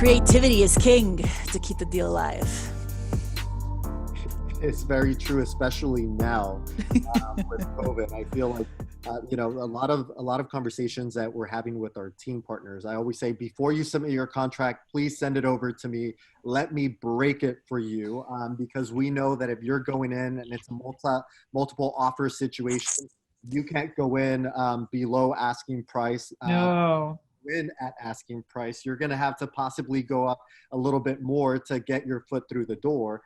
Creativity is king to keep the deal alive. It's very true, especially now with COVID. I feel like a lot of conversations that we're having with our team partners. I always say, before you submit your contract, please send it over to me. Let me break it for you, because we know that if you're going in and it's a multiple offer situation, you can't go in below asking price. No. Win at asking price. You're going to have to possibly go up a little bit more to get your foot through the door.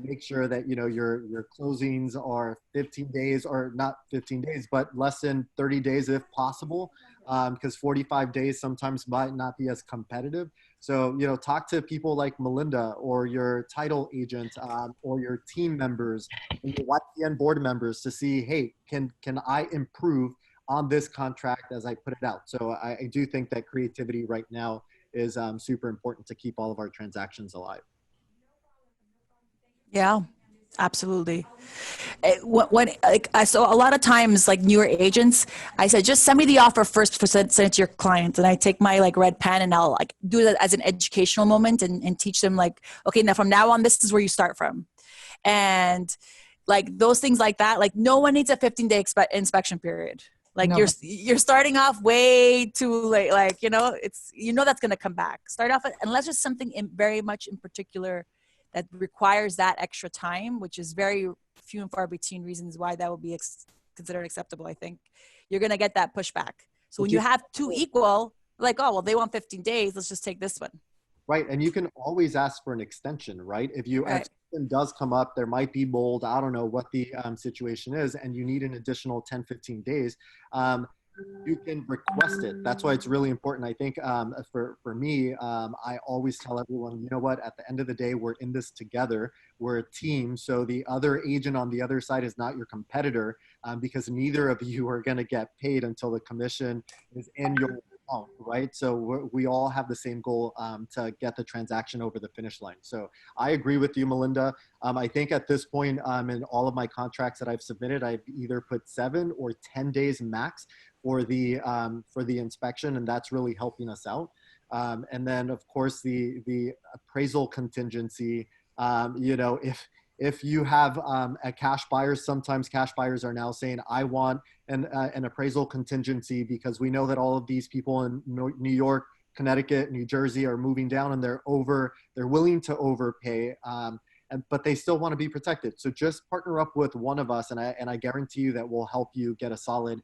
Make sure that your closings are 15 days, or not 15 days, but less than 30 days if possible, because 45 days sometimes might not be as competitive. So talk to people like Melinda or your title agent, or your team members and your YPN board members to see, hey, can I improve on this contract as I put it out? So I do think that creativity right now is super important to keep all of our transactions alive. Yeah, absolutely. When I saw a lot of times, like newer agents, I said, just send me the offer first, send it to your client. And I take my red pen and I'll do that as an educational moment and teach them okay, now from now on, this is where you start from. And those things like that, no one needs a 15-day inspection period. No. You're starting off way too late. It's, that's going to come back. Start off, unless there's something very much in particular that requires that extra time, which is very few and far between reasons why that would be considered acceptable. I think you're going to get that pushback. So when you have two equal, oh, well, they want 15 days, let's just take this one. Right. And you can always ask for an extension, right? If something does come up, there might be mold, I don't know what the situation is, and you need an additional 10, 15 days, you can request it. That's why it's really important. I think for me, I always tell everyone, you know what, at the end of the day, we're in this together. We're a team. So the other agent on the other side is not your competitor, because neither of you are going to get paid until the commission is in your account, right? So we all have the same goal, to get the transaction over the finish line. So I agree with you, Melinda. I think at this point, in all of my contracts that I've submitted, I've either put 7 or 10 days max for the inspection, and that's really helping us out. And then of course the appraisal contingency, if you have a cash buyer, sometimes cash buyers are now saying, I want an appraisal contingency, because we know that all of these people in New York, Connecticut, New Jersey are moving down, and they're willing to overpay, but they still want to be protected. So just partner up with one of us, and I guarantee you that we'll help you get a solid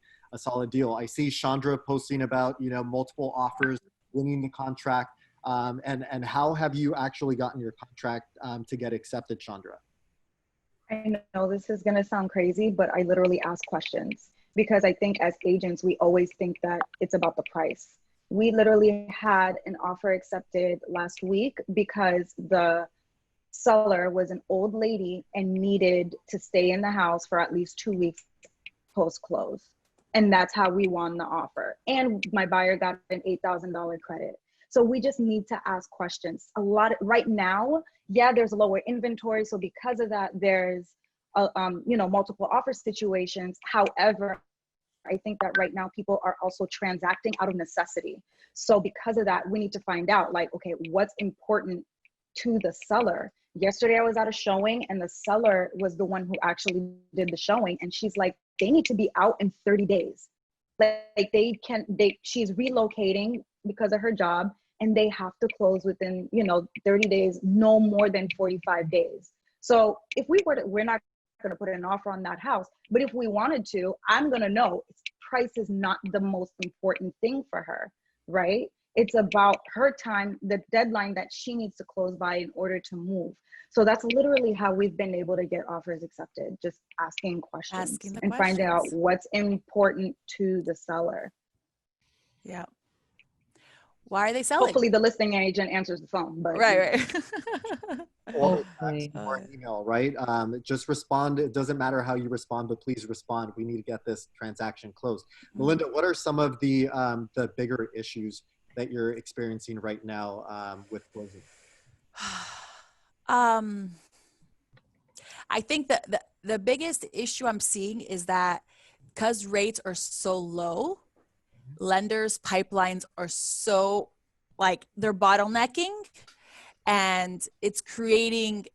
deal. I see Chandra posting about multiple offers, winning the contract, and how have you actually gotten your contract to get accepted, Chandra? I know this is going to sound crazy, but I literally ask questions, because I think as agents, we always think that it's about the price. We literally had an offer accepted last week because the seller was an old lady and needed to stay in the house for at least 2 weeks post-close. And that's how we won the offer. And my buyer got an $8,000 credit. So we just need to ask questions. Right now, there's lower inventory. So because of that, there's multiple offer situations. However, I think that right now people are also transacting out of necessity. So because of that, we need to find out okay, what's important to the seller. Yesterday I was at a showing, and the seller was the one who actually did the showing. And she's like, they need to be out in 30 days. She's relocating because of her job, and they have to close within, 30 days, no more than 45 days. So if we're not going to put an offer on that house, but if we wanted to, I'm going to know price is not the most important thing for her, right? It's about her time, the deadline that she needs to close by in order to move. So that's literally how we've been able to get offers accepted, just asking questions and finding out what's important to the seller. Yeah. Why are they selling? Hopefully the listing agent answers the phone. But right. Or an email, right? Just respond. It doesn't matter how you respond, but please respond. We need to get this transaction closed. Melinda, what are some of the bigger issues that you're experiencing right now with closing? I think that the biggest issue I'm seeing is that because rates are so low, lenders' pipelines are so like they're bottlenecking, and it's creating,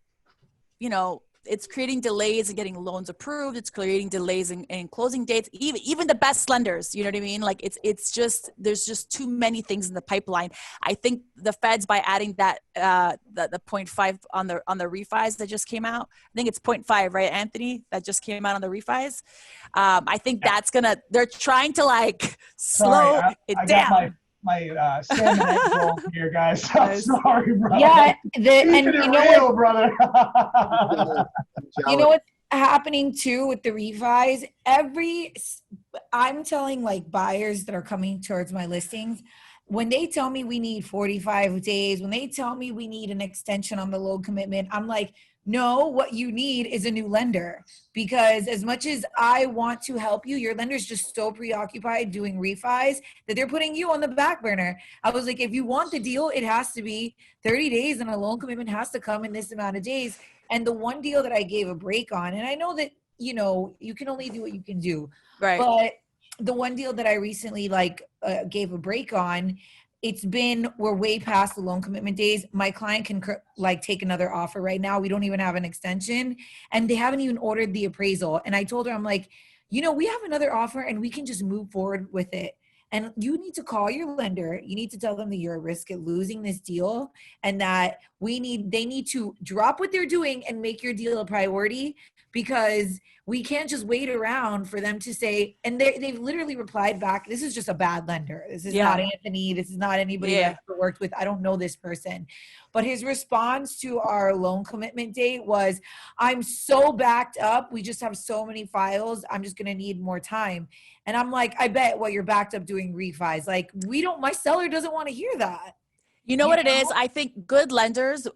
it's creating delays in getting loans approved. It's creating delays in closing dates. Even the best lenders, you know what I mean? Like it's just, there's just too many things in the pipeline. I think the Feds, by adding that the 0.5 on the refis that just came out, I think it's 0.5, right, Anthony? That just came out on the refis. I think they're trying to like slow it down. Got my salmon egg roll here, guys. I'm sorry, brother. Yeah, and you know what, brother. you know what's happening too with the refis? I'm telling like buyers that are coming towards my listings, when they tell me we need 45 days, when they tell me we need an extension on the loan commitment, I'm like, no, what you need is a new lender. Because as much as I want to help you, your lender's just so preoccupied doing refis that they're putting you on the back burner. I was like, if you want the deal, it has to be 30 days and a loan commitment has to come in this amount of days. And the one deal that I gave a break on, and I know that, you can only do what you can do. Right. But the one deal that I recently gave a break on, we're way past the loan commitment days. My client can take another offer right now. We don't even have an extension, and they haven't even ordered the appraisal. And I told her, I'm like, we have another offer and we can just move forward with it. And you need to call your lender. You need to tell them that you're at risk at losing this deal, and that they need to drop what they're doing and make your deal a priority, because we can't just wait around for them to say, and they've literally replied back, this is just a bad lender. This is not Anthony. This is not anybody that I've ever worked with. I don't know this person. But his response to our loan commitment date was, I'm so backed up. We just have so many files. I'm just going to need more time. And I'm like, I bet you're backed up doing refis. Like, my seller doesn't want to hear that. You know what it is? I think good lenders,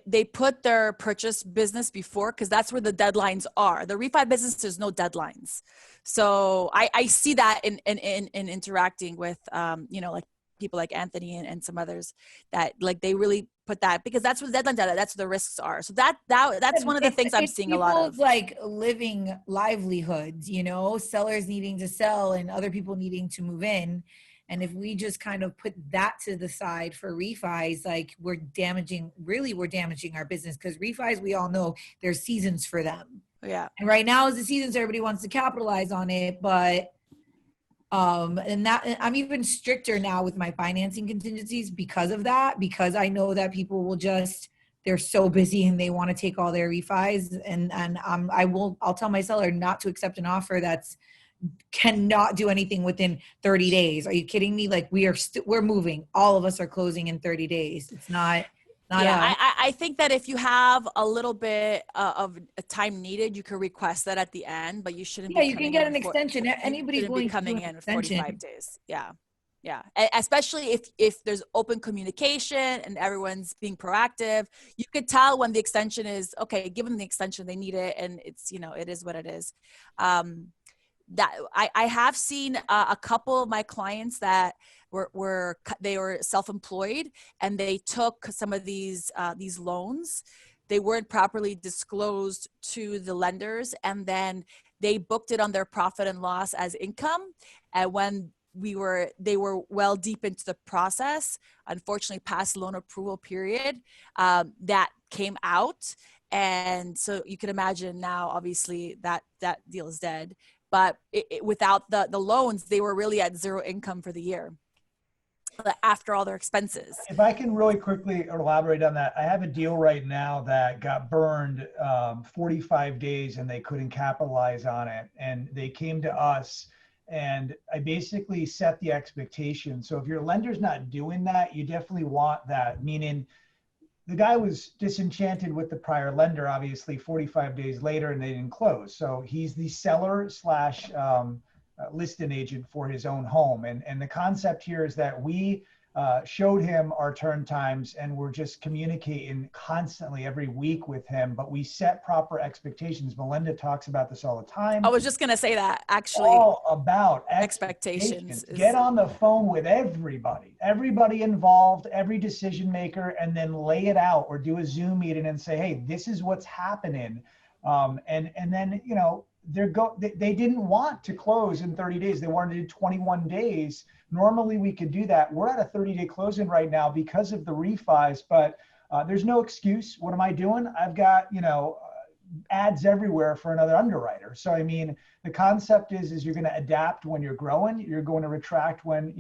they put their purchase business before, because that's where the deadlines are. The refi business, there's no deadlines. So I see that in interacting with, like people like Anthony and some others, that like they really put that, because that's what the deadlines are. That's where the risks are. So that's one of the things I'm seeing a lot of. Like living livelihoods, sellers needing to sell and other people needing to move in. And if we just kind of put that to the side for refis, like we're damaging our business, because refis, we all know there's seasons for them. Yeah. And right now is the season, so everybody wants to capitalize on it. But and that, I'm even stricter now with my financing contingencies because of that, because I know that people will they're so busy and they want to take all their refis, and I'll tell my seller not to accept an offer that's cannot do anything within 30 days. Are you kidding me? Like, we're moving. All of us are closing in 30 days. It's not. I think that if you have a little bit of time needed, you can request that at the end, but you shouldn't. Yeah, you can get an extension. Anybody's going to coming in 45 days. Yeah. Yeah. Especially if there's open communication and everyone's being proactive, you could tell when the extension is okay, give them the extension, they need it. And it's, it is what it is. That I have seen a couple of my clients that were self-employed, and they took some of these loans. They weren't properly disclosed to the lenders, and then they booked it on their profit and loss as income. And when they were well deep into the process, unfortunately past loan approval period, that came out. And so you can imagine now, obviously that deal is dead. But without the loans, they were really at zero income for the year after all their expenses. If I can really quickly elaborate on that, I have a deal right now that got burned 45 days and they couldn't capitalize on it. And they came to us, and I basically set the expectation. So if your lender's not doing that, you definitely want that, meaning the guy was disenchanted with the prior lender, obviously 45 days later, and they didn't close. So he's the seller slash listing agent for his own home. And the concept here is that we showed him our turn times, and we're just communicating constantly every week with him, but we set proper expectations. Melinda talks about this all the time. I was just going to say that, actually. All about expectations. Get on the phone with everybody involved, every decision maker, and then lay it out, or do a Zoom meeting and say, hey, this is what's happening. And then, they didn't want to close in 30 days. They wanted to do 21 days. Normally we could do that. We're at a 30-day closing right now because of the refis, but there's no excuse. What am I doing? I've got, ads everywhere for another underwriter. So, I mean, the concept is you're going to adapt when you're growing, you're going to retract when,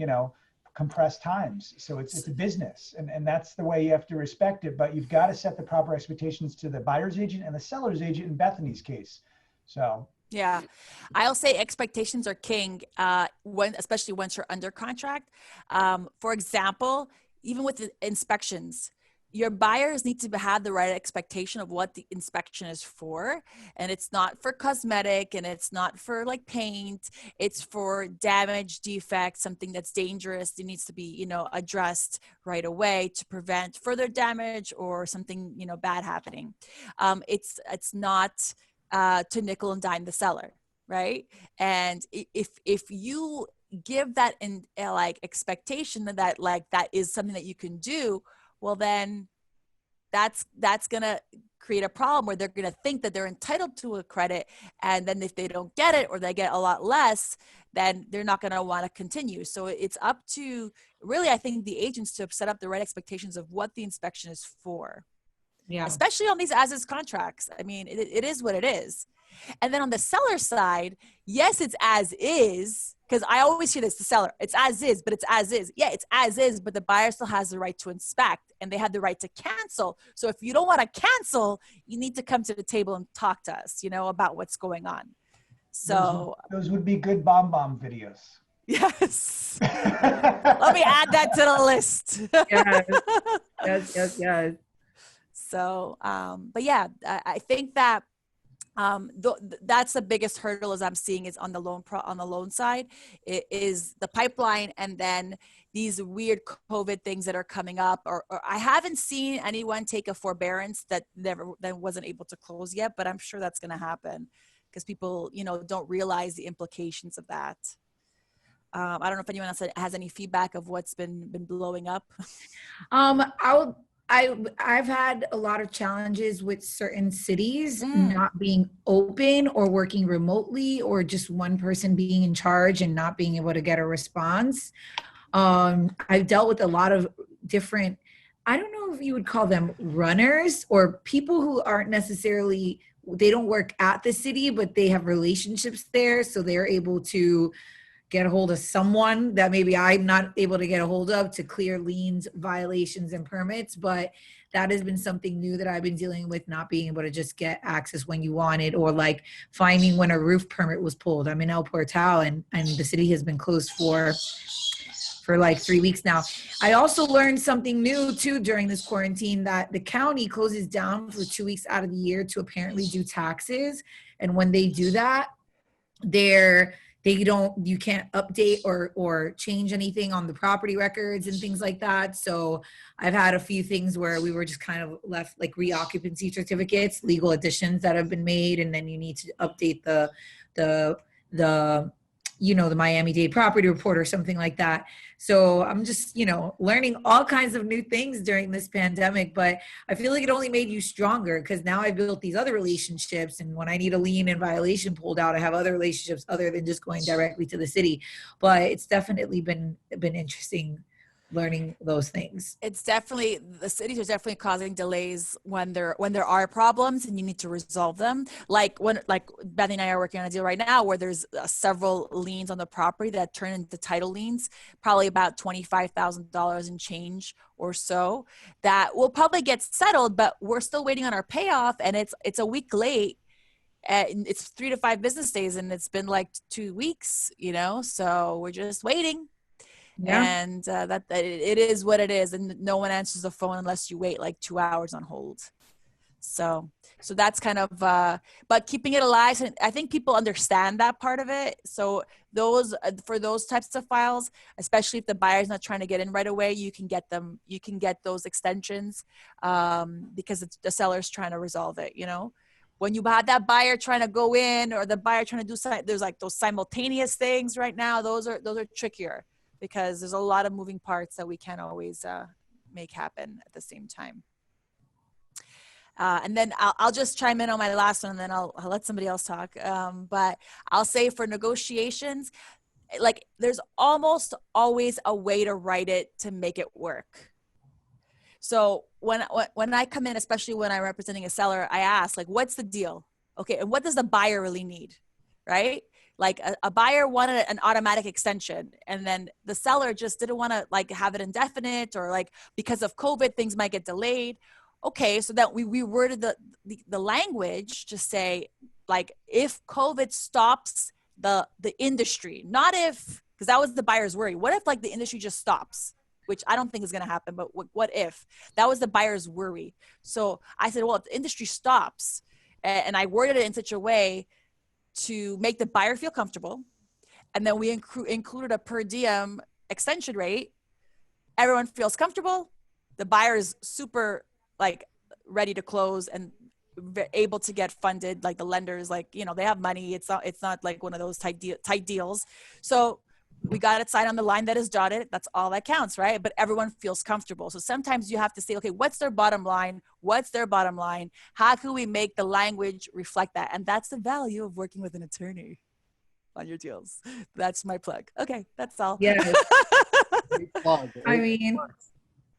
compressed times. So it's a business, and that's the way you have to respect it. But you've got to set the proper expectations to the buyer's agent and the seller's agent in Bethany's case. So yeah, I'll say expectations are king, especially once you're under contract. For example, even with the inspections, your buyers need to have the right expectation of what the inspection is for. And it's not for cosmetic, and it's not for like paint. It's for damage, defects, something that's dangerous. It needs to be, addressed right away to prevent further damage or something, bad happening. It's not to nickel and dime the seller, right? And if you give that in expectation that that is something that you can do, well, then that's going to create a problem where they're going to think that they're entitled to a credit. And then if they don't get it, or they get a lot less, then they're not going to want to continue. So it's up to really, I think, the agents to set up the right expectations of what the inspection is for. Yeah. Especially on these as-is contracts. I mean, it is what it is. And then on the seller side, yes, it's as is, because I always hear this, the seller, it's as is, but it's as is. Yeah, it's as is, but the buyer still has the right to inspect, and they have the right to cancel. So if you don't want to cancel, you need to come to the table and talk to us, about what's going on. So those would be good bomb videos. Yes. Let me add that to the list. Yes. So, but yeah, I think that that's the biggest hurdle as I'm seeing is on the loan side. It is the pipeline, and then these weird COVID things that are coming up. Or I haven't seen anyone take a forbearance that wasn't able to close yet, but I'm sure that's going to happen because people, don't realize the implications of that. I don't know if anyone else has any feedback of what's been blowing up. I've had a lot of challenges with certain cities not being open or working remotely, or just one person being in charge and not being able to get a response. I've dealt with a lot of different, I don't know if you would call them runners, or people who aren't necessarily, they don't work at the city, but they have relationships there. So they're able to get a hold of someone that maybe I'm not able to get a hold of to clear liens, violations, and permits. But that has been something new that I've been dealing with, not being able to just get access when you want it, or like finding when a roof permit was pulled. I'm in El Portal, and the city has been closed for like 3 weeks now. I also learned something new too during this quarantine, that the county closes down for 2 weeks out of the year to apparently do taxes. And when they do that, you can't update or change anything on the property records and things like that. So I've had a few things where we were just kind of left like reoccupancy certificates, legal additions that have been made, and then you need to update the Miami-Dade property report or something like that. So I'm just, learning all kinds of new things during this pandemic, but I feel like it only made you stronger, because now I built these other relationships. And when I need a lien and violation pulled out, I have other relationships other than just going directly to the city. But it's definitely been interesting learning those things. It's definitely, the cities are definitely causing delays when there are problems and you need to resolve them. Like Bethany and I are working on a deal right now where there's several liens on the property that turn into title liens, probably about $25,000 in change or so, that will probably get settled, but we're still waiting on our payoff, and it's a week late. It's 3 to 5 business days, and it's been like 2 weeks, so we're just waiting. Yeah. And that it is what it is, and no one answers the phone unless you wait like 2 hours on hold. So that's kind of, but keeping it alive. And I think people understand that part of it. So for those types of files, especially if the buyer's not trying to get in right away, you can get those extensions because the seller's trying to resolve it. When you have that buyer trying to go in, or the buyer trying to do something, there's like those simultaneous things right now. Those are trickier, because there's a lot of moving parts that we can't always make happen at the same time. And then I'll just chime in on my last one, and then I'll let somebody else talk. But I'll say for negotiations, like there's almost always a way to write it to make it work. So when I come in, especially when I'm representing a seller, I ask like, what's the deal? Okay. And what does the buyer really need? Right? Like a buyer wanted an automatic extension, and then the seller just didn't want to like have it indefinite, or like because of COVID, things might get delayed. Okay. So that we worded the language to say like, if COVID stops the industry, not if, because that was the buyer's worry. What if like the industry just stops? Which I don't think is going to happen, but what if? That was the buyer's worry. So I said, well, if the industry stops, and I worded it in such a way to make the buyer feel comfortable, and then we included a per diem extension rate, everyone feels comfortable, the buyer is super like ready to close and able to get funded, like the lenders, like, you know, they have money. It's not like one of those tight deals. So we got it signed on the line that is dotted. That's all that counts, right? But everyone feels comfortable. So sometimes you have to say, okay, what's their bottom line? What's their bottom line? How can we make the language reflect that? And that's the value of working with an attorney on your deals. That's my plug. Okay, that's all. Yes. Great plug. I mean,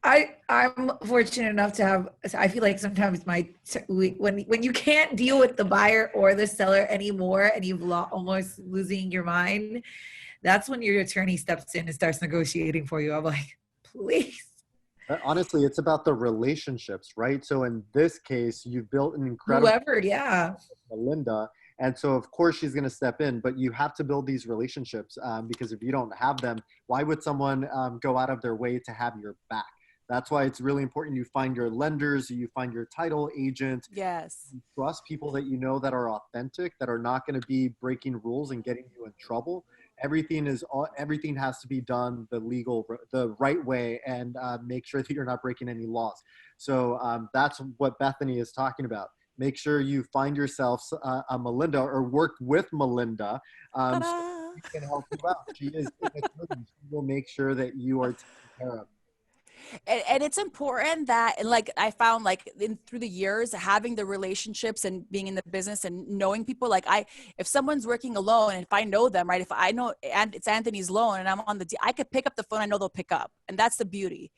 I'm fortunate enough to have, I feel like sometimes when you can't deal with the buyer or the seller anymore, and you've almost losing your mind, that's when your attorney steps in and starts negotiating for you. I'm like, please. Honestly, it's about the relationships, right? So in this case, you've built an incredible Melinda. And so of course she's going to step in, but you have to build these relationships, because if you don't have them, why would someone go out of their way to have your back? That's why it's really important you find your lenders, you find your title agent. Yes. You trust people that you know that are authentic, that are not going to be breaking rules and getting you in trouble. Everything has to be done the right way, and make sure that you're not breaking any laws. So that's what Bethany is talking about. Make sure you find yourself a Melinda, or work with Melinda, so she can help you out. She is an attorney. She will make sure that you are taken care of. And it's important that, and like I found like through the years, having the relationships and being in the business and knowing people, like if someone's working alone, and if I know them, right, if I know and it's Anthony's loan and I'm on I could pick up the phone, I know they'll pick up. And that's the beauty.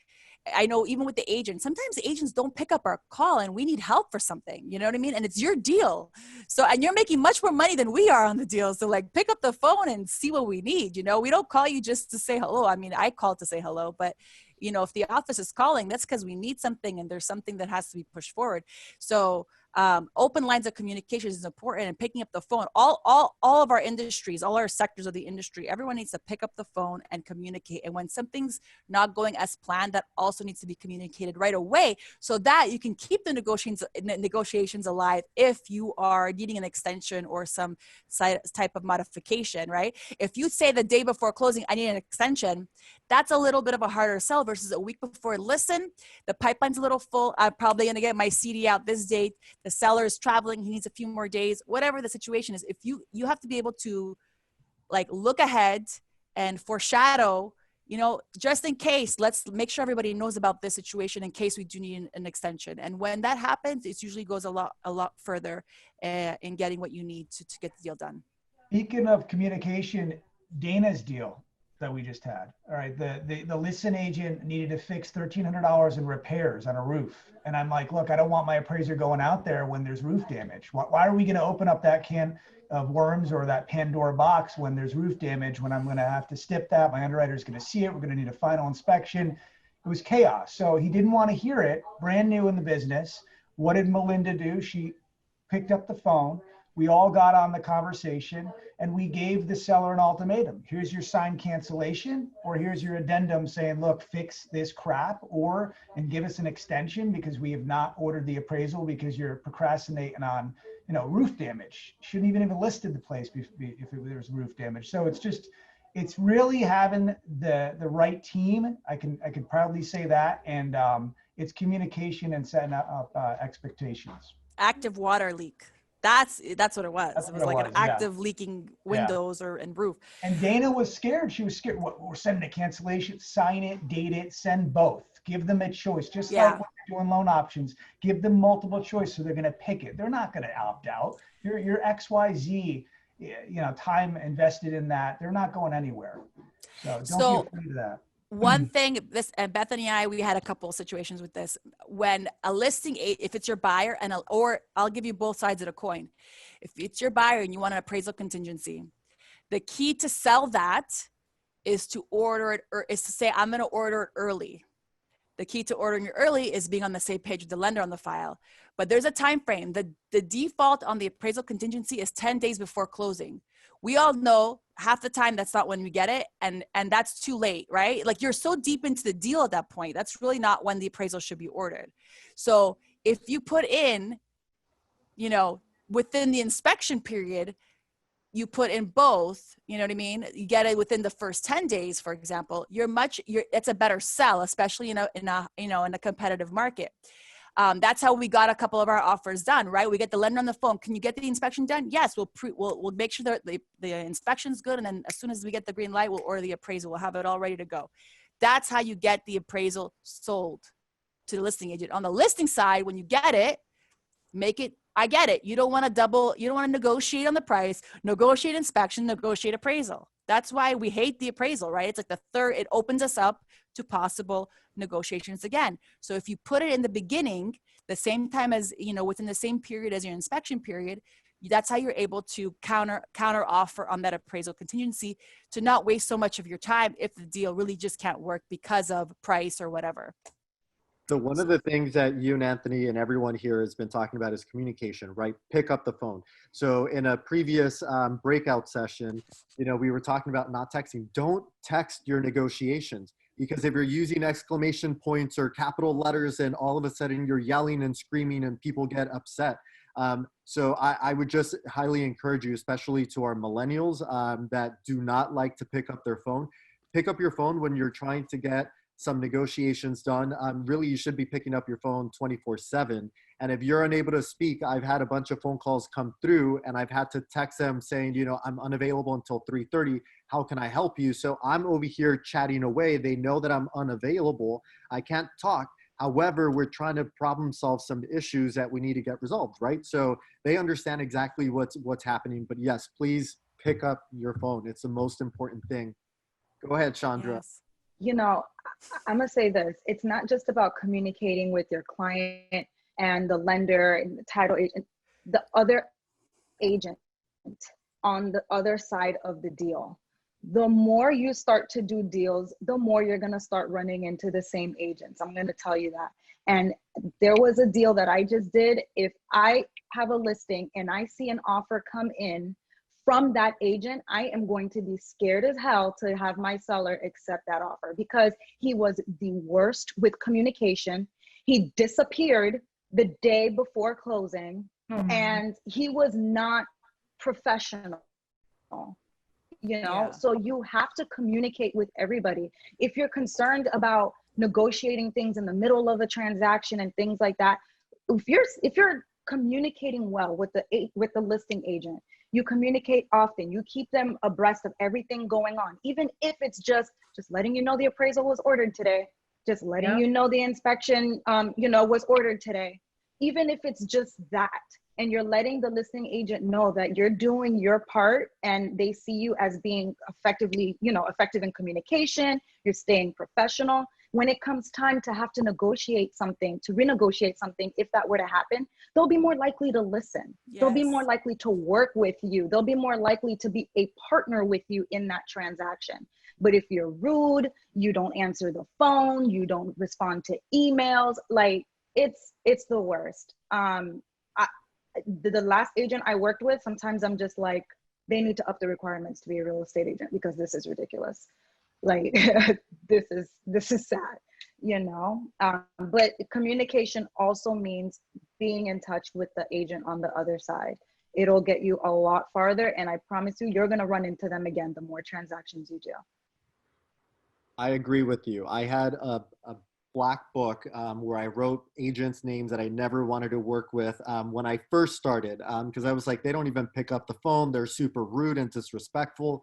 I know even with the agent, sometimes the agents don't pick up our call and we need help for something, you know what I mean? And it's your deal. So, and you're making much more money than we are on the deal. So like pick up the phone and see what we need. You know, we don't call you just to say hello. I mean, I call to say hello, but you know, if the office is calling, that's because we need something and there's something that has to be pushed forward. So open lines of communication is important, and picking up the phone. All of our industries, all our sectors of the industry, everyone needs to pick up the phone and communicate. And when something's not going as planned, that also needs to be communicated right away, so that you can keep the negotiations alive if you are needing an extension or some type of modification, right? If you say the day before closing, I need an extension, that's a little bit of a harder sell versus a week before. Listen, the pipeline's a little full. I'm probably going to get my CD out this date. The seller is traveling. He needs a few more days, whatever the situation is. If you have to be able to like look ahead and foreshadow, you know, just in case, let's make sure everybody knows about this situation in case we do need an extension. And when that happens, it usually goes a lot further in getting what you need to get the deal done. Speaking of communication, Dana's deal that we just had. All right, the listen agent needed to fix $1,300 in repairs on a roof, and I'm like, look, I don't want my appraiser going out there when there's roof damage. Why are we going to open up that can of worms or that Pandora box when there's roof damage? When I'm going to have to stip that, my underwriter is going to see it. We're going to need a final inspection. It was chaos. So he didn't want to hear it. Brand new in the business. What did Melinda do? She picked up the phone. We all got on the conversation, and we gave the seller an ultimatum. Here's your signed cancellation, or here's your addendum saying, look, fix this crap, and give us an extension because we have not ordered the appraisal because you're procrastinating on, you know, roof damage. Shouldn't even have listed the place if there was roof damage. So it's really having the right team. I can proudly say that. And it's communication and setting up expectations. Active water leak. That's what it was. That's It what was it like an was, yeah. active leaking windows and roof. And Dana was scared. She was scared. We're sending a cancellation, sign it, date it, send both. Give them a choice. Just like Yeah. when you're doing loan options, give them multiple choice so they're going to pick it. They're not going to opt out. Your XYZ, time invested in that, they're not going anywhere. So don't be afraid of that. One thing, and Bethany and I, we had a couple of situations with this. When a listing, if it's your buyer or I'll give you both sides of the coin. If it's your buyer and you want an appraisal contingency, the key to sell that is to order it, or is to say, I'm going to order it early. The key to ordering it early is being on the same page with the lender on the file. But there's a time frame. The default on the appraisal contingency is 10 days before closing. We all know half the time that's not when we get it, and that's too late, right? Like, you're so deep into the deal at that point. That's really not when the appraisal should be ordered. So if you put in, within the inspection period, you put in both, you know what I mean? You get it within the first 10 days, for example, it's a better sell, especially in a competitive market. That's how we got a couple of our offers done, right? We get the lender on the phone. Can you get the inspection done? Yes, we'll make sure that the inspection's good. And then as soon as we get the green light, we'll order the appraisal. We'll have it all ready to go. That's how you get the appraisal sold to the listing agent. On the listing side, when you get it, I get it. You don't want to negotiate on the price, negotiate inspection, negotiate appraisal. That's why we hate the appraisal, right? It's like it opens us up to possible negotiations again. So if you put it in the beginning, the same time as, within the same period as your inspection period, that's how you're able to counter offer on that appraisal contingency to not waste so much of your time if the deal really just can't work because of price or whatever. So one of the things that you and Anthony and everyone here has been talking about is communication, right? Pick up the phone. So in a previous breakout session, we were talking about not texting. Don't text your negotiations, because if you're using exclamation points or capital letters and all of a sudden you're yelling and screaming and people get upset. So I would just highly encourage you, especially to our millennials that do not like to pick up their phone. Pick up your phone when you're trying to get some negotiations done. Really, you should be picking up your phone 24/7. And if you're unable to speak, I've had a bunch of phone calls come through and I've had to text them saying, I'm unavailable until 3:30. How can I help you? So I'm over here chatting away. They know that I'm unavailable. I can't talk. However, we're trying to problem solve some issues that we need to get resolved, right? So they understand exactly what's happening. But yes, please pick up your phone. It's the most important thing. Go ahead, Chandra. Yes. I'm going to say this. It's not just about communicating with your client and the lender and the title agent, the other agent on the other side of the deal. The more you start to do deals, the more you're going to start running into the same agents. I'm going to tell you that. And there was a deal that I just did. If I have a listing and I see an offer come in from that agent, I am going to be scared as hell to have my seller accept that offer, because he was the worst with communication. He disappeared the day before closing, and he was not professional. Yeah. So you have to communicate with everybody. If you're concerned about negotiating things in the middle of a transaction and things like that, if you're communicating well with the listing agent, you communicate often, you keep them abreast of everything going on, even if it's just letting you know the appraisal was ordered today, just letting you know the inspection was ordered today. Even if it's just that, and you're letting the listing agent know that you're doing your part and they see you as being effective in communication, you're staying professional. When it comes time to have to renegotiate something, if that were to happen, they'll be more likely to listen. Yes. They'll be more likely to work with you. They'll be more likely to be a partner with you in that transaction. But if you're rude, you don't answer the phone, you don't respond to emails, like it's the worst. The last agent I worked with, sometimes I'm just like, they need to up the requirements to be a real estate agent, because this is ridiculous. Like this is sad, but communication also means being in touch with the agent on the other side. It'll get you a lot farther, and I promise you're going to run into them again the more transactions you do. I agree with you. I had black book where I wrote agents' names that I never wanted to work with when I first started, because I was like, they don't even pick up the phone. They're super rude and disrespectful.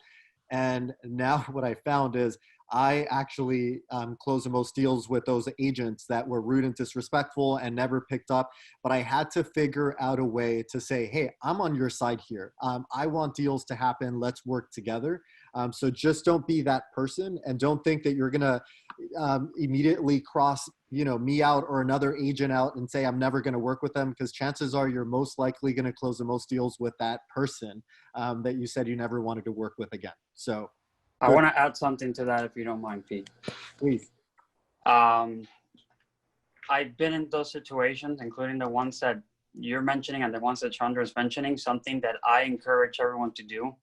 And now what I found is I actually closed the most deals with those agents that were rude and disrespectful and never picked up. But I had to figure out a way to say, hey, I'm on your side here. I want deals to happen. Let's work together. So just don't be that person, and don't think that you're going to immediately cross, me out or another agent out and say, I'm never going to work with them, because chances are you're most likely going to close the most deals with that person that you said you never wanted to work with again. So I want to add something to that, if you don't mind, Pete. please. I've been in those situations, including the ones that you're mentioning and the ones that Chandra is mentioning. Something that I encourage everyone to do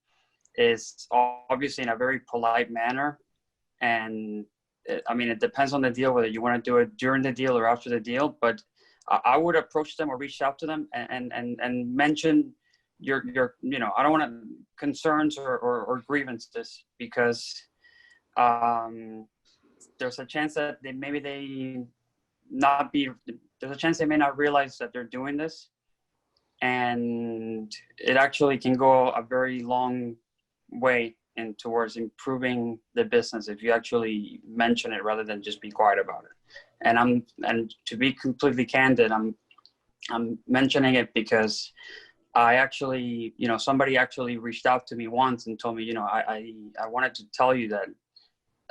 is, obviously in a very polite manner. And it depends on the deal, whether you want to do it during the deal or after the deal, but I would approach them or reach out to them and mention your I don't want to concerns or grievances, because there's a chance that there's a chance they may not realize that they're doing this, and it actually can go a very long way in towards improving the business if you actually mention it rather than just be quiet about it. And to be completely candid, I'm mentioning it because I actually, somebody actually reached out to me once and told me, I wanted to tell you that,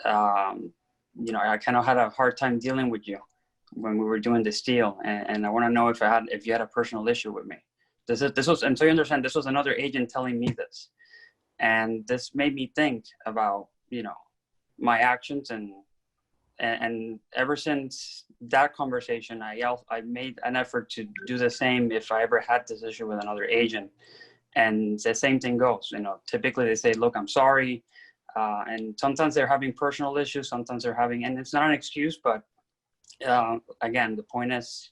I kind of had a hard time dealing with you when we were doing this deal. And I want to know if you had a personal issue with me. This was, and so you understand, this was another agent telling me this. And this made me think about, my actions, and ever since that conversation, I made an effort to do the same if I ever had this issue with another agent. And the same thing goes, typically they say, look, I'm sorry. And sometimes they're having personal issues, sometimes they're having, and it's not an excuse, but again, the point is,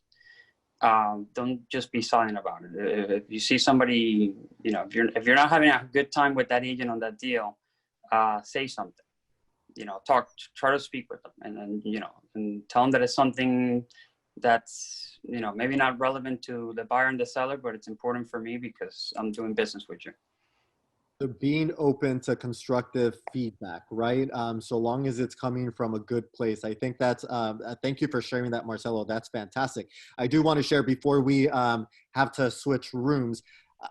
don't just be silent about it. If you see somebody, if you're not having a good time with that agent on that deal, say something. Try to speak with them, and tell them that it's something that's maybe not relevant to the buyer and the seller, but it's important for me because I'm doing business with you. So being open to constructive feedback, right? So long as it's coming from a good place. I think that's, thank you for sharing that, Marcelo. That's fantastic. I do want to share before we have to switch rooms.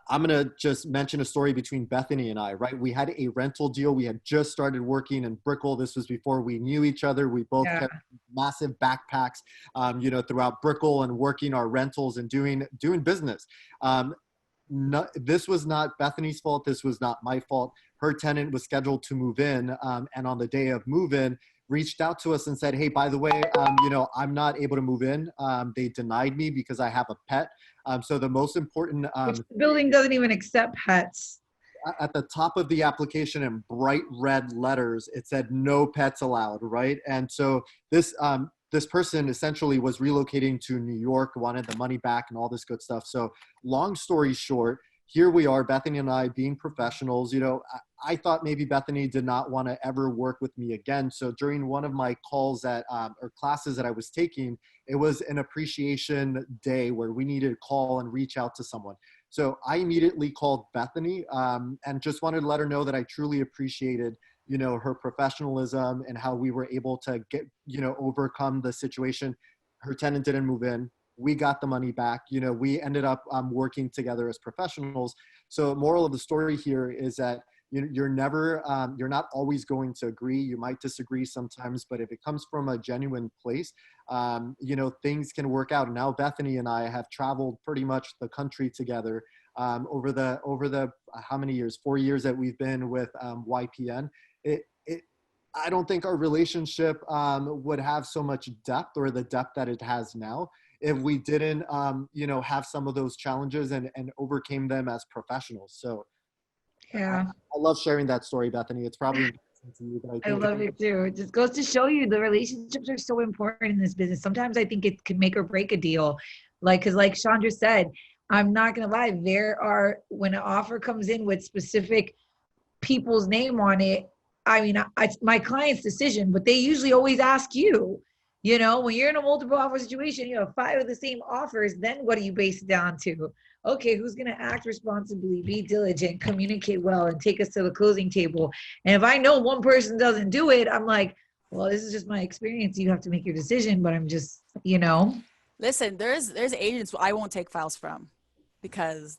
I'm going to just mention a story between Bethany and I, right? We had a rental deal. We had just started working in Brickell. This was before we knew each other. We both kept massive backpacks, throughout Brickell, and working our rentals and doing business. This was not Bethany's fault. This was not my fault. Her tenant was scheduled to move in, and on the day of move-in, reached out to us and said, hey, by the way, I'm not able to move in. They denied me because I have a pet. So the most important— Which the building doesn't even accept pets. At the top of the application in bright red letters, it said no pets allowed, right? And so this person essentially was relocating to New York, wanted the money back and all this good stuff. So long story short, here we are, Bethany and I being professionals. I thought maybe Bethany did not want to ever work with me again. So during one of my calls or classes that I was taking, it was an appreciation day where we needed to call and reach out to someone. So I immediately called Bethany and just wanted to let her know that I truly appreciated, her professionalism and how we were able to get, overcome the situation. Her tenant didn't move in. We got the money back. We ended up working together as professionals. So moral of the story here is that you're not always going to agree. You might disagree sometimes, but if it comes from a genuine place, things can work out. And now Bethany and I have traveled pretty much the country together over the how many years? 4 years that we've been with YPN. I don't think our relationship would have so much depth, or the depth that it has now, if we didn't, have some of those challenges and overcame them as professionals. So yeah, I love sharing that story, Bethany. It's probably to you, but I love it too. It just goes to show you the relationships are so important in this business. Sometimes I think it can make or break a deal. Because like Chandra said, I'm not going to lie. When an offer comes in with specific people's name on it, it's my client's decision, but they usually always ask you. You know, when you're in a multiple offer situation, you have 5 of the same offers, then what do you base it down to? Okay, who's going to act responsibly, be diligent, communicate well, and take us to the closing table? And if I know one person doesn't do it, I'm like, well, this is just my experience. You have to make your decision, but I'm just, you know. Listen, there's agents I won't take files from because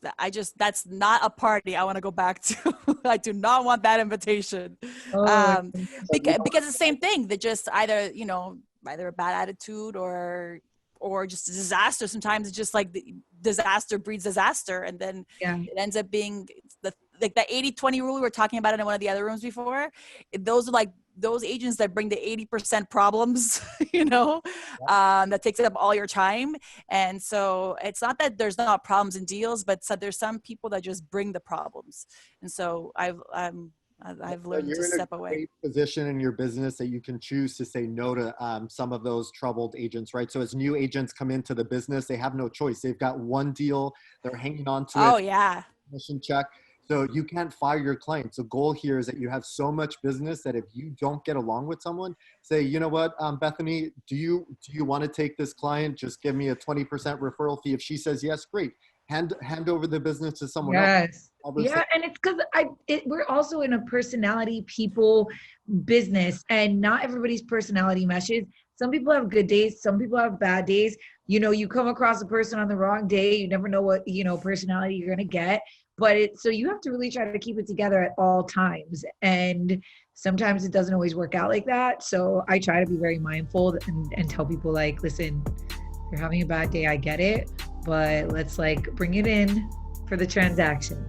that's not a party I want to go back to. I do not want that invitation. Because it's the same thing. They just either a bad attitude or just a disaster. Sometimes it's just like the disaster breeds disaster, and then it ends up being the 80-20 rule we were talking about in one of the other rooms before. Those are like those agents that bring the 80% problems, that takes up all your time. And so it's not that there's not problems in deals, but so there's some people that just bring the problems. And so I've learned to step away. You're in a great position in your business that you can choose to say no to some of those troubled agents, right? So as new agents come into the business, they have no choice. They've got one deal, they're hanging on to it. Oh yeah. Commission check. So you can't fire your clients. The goal here is that you have so much business that if you don't get along with someone, say, you know what, Bethany, do you want to take this client? Just give me a 20% referral fee. If she says yes, great. Hand over the business to someone else. Yeah, and it's because we're also in a personality people business, and not everybody's personality meshes. Some people have good days, some people have bad days. You come across a person on the wrong day, you never know what personality you're gonna get. But so you have to really try to keep it together at all times, and sometimes it doesn't always work out like that. So I try to be very mindful and tell people, like, listen, you're having a bad day, I get it, but let's bring it in for the transaction,